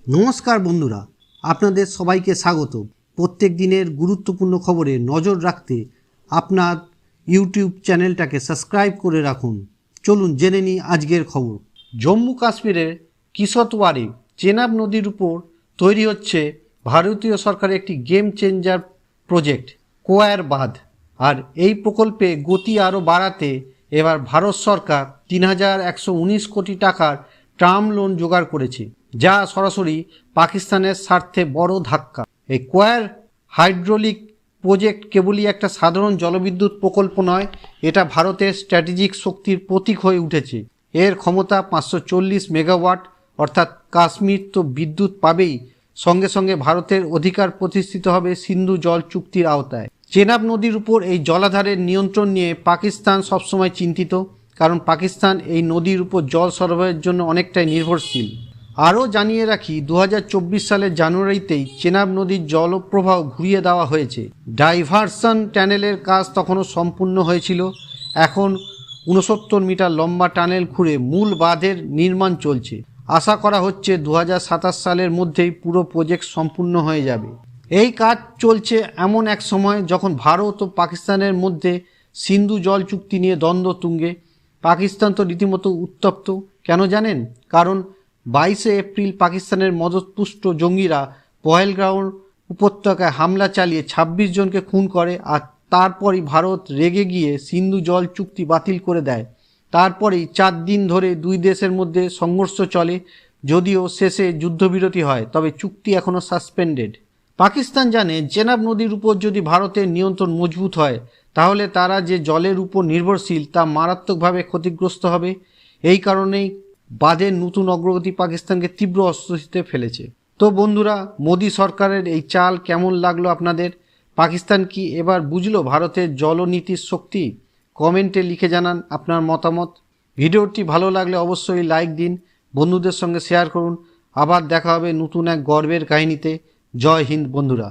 নমস্কার বন্ধুরা, আপনাদের সবাইকে স্বাগত। প্রত্যেক দিনের গুরুত্বপূর্ণ খবরে নজর রাখতে আপনার ইউটিউব চ্যানেলটাকে সাবস্ক্রাইব করে রাখুন। চলুন জেনে নিই আজকের খবর। জম্মু কাশ্মীরের কিশতওয়াড়ে চেনাব নদীর উপর তৈরি হচ্ছে ভারতীয় সরকারের একটি গেম চেঞ্জার প্রজেক্ট কোয়ার বাঁধ। আর এই প্রকল্পে গতি আরও বাড়াতে এবার ভারত সরকার ৩,১১৯ কোটি টাকার টার্ম লোন জোগাড় করেছে, যা সরাসরি পাকিস্তানের স্বার্থে বড় ধাক্কা। এই কোয়ার হাইড্রোলিক প্রজেক্ট কেবলই একটা সাধারণ জলবিদ্যুৎ প্রকল্প নয়, এটা ভারতের স্ট্র্যাটেজিক শক্তির প্রতীক হয়ে উঠেছে। এর ক্ষমতা ৫৪০ মেগাওয়াট, অর্থাৎ কাশ্মীর তো বিদ্যুৎ পাবেই, সঙ্গে সঙ্গে ভারতের অধিকার প্রতিষ্ঠিত হবে সিন্ধু জল চুক্তির আওতায়। চেনাব নদীর উপর এই জলাধারের নিয়ন্ত্রণ নিয়ে পাকিস্তান সবসময় চিন্তিত, কারণ পাকিস্তান এই নদীর উপর জল সরবরাহের জন্য অনেকটাই নির্ভরশীল। আরও জানিয়ে রাখি, ২০২৪ সালের জানুয়ারিতেই চেনাব নদীর জলপ্রবাহ ঘুরিয়ে দেওয়া হয়েছে। ডাইভারশন টানেলের কাজ তখনও সম্পূর্ণ হয়েছিল। এখন ৬৯ মিটার লম্বা টানেল খুঁড়ে মূল বাঁধের নির্মাণ চলছে। আশা করা হচ্ছে ২০২৭ সালের মধ্যেই পুরো প্রজেক্ট সম্পূর্ণ হয়ে যাবে। এই কাজ চলছে এমন এক সময় যখন ভারত ও পাকিস্তানের মধ্যে সিন্ধু জল চুক্তি নিয়ে দ্বন্দ্ব তুঙ্গে। পাকিস্তান তো রীতিমতো উত্তপ্ত। কেন জানেন? কারণ ২২শে এপ্রিল পাকিস্তানের মদতপুষ্ট জঙ্গিরা পহেলগাঁও উপত্যকায় হামলা চালিয়ে ২৬ জনকে খুন করে, আর তারপরই ভারত রেগে গিয়ে সিন্ধু জল চুক্তি বাতিল করে দেয়। তারপরেই ৪ দিন ধরে দুই দেশের মধ্যে সংঘর্ষ চলে, যদিও শেষে যুদ্ধবিরতি হয়, তবে চুক্তি এখনও সাসপেন্ডেড। পাকিস্তান জানে চেনাব নদীর উপর যদি ভারতের নিয়ন্ত্রণ মজবুত হয়, তাহলে তারা যে জলের উপর নির্ভরশীল তা মারাত্মকভাবে ক্ষতিগ্রস্ত হবে। এই কারণেই বাঁধের নতুন অগ্রগতি পাকিস্তানকে তীব্র অস্বস্তিতে ফেলেছে। তো বন্ধুরা, মোদী সরকারের এই চাল কেমন লাগলো আপনাদের? পাকিস্তান কি এবার বুঝলো ভারতের জলনীতির শক্তি? কমেন্টে লিখে জানান আপনার মতামত। ভিডিওটি ভালো লাগলে অবশ্যই লাইক দিন, বন্ধুদের সঙ্গে শেয়ার করুন। আবার দেখা হবে নতুন এক গর্বের কাহিনীতে। জয় হিন্দ বন্ধুরা।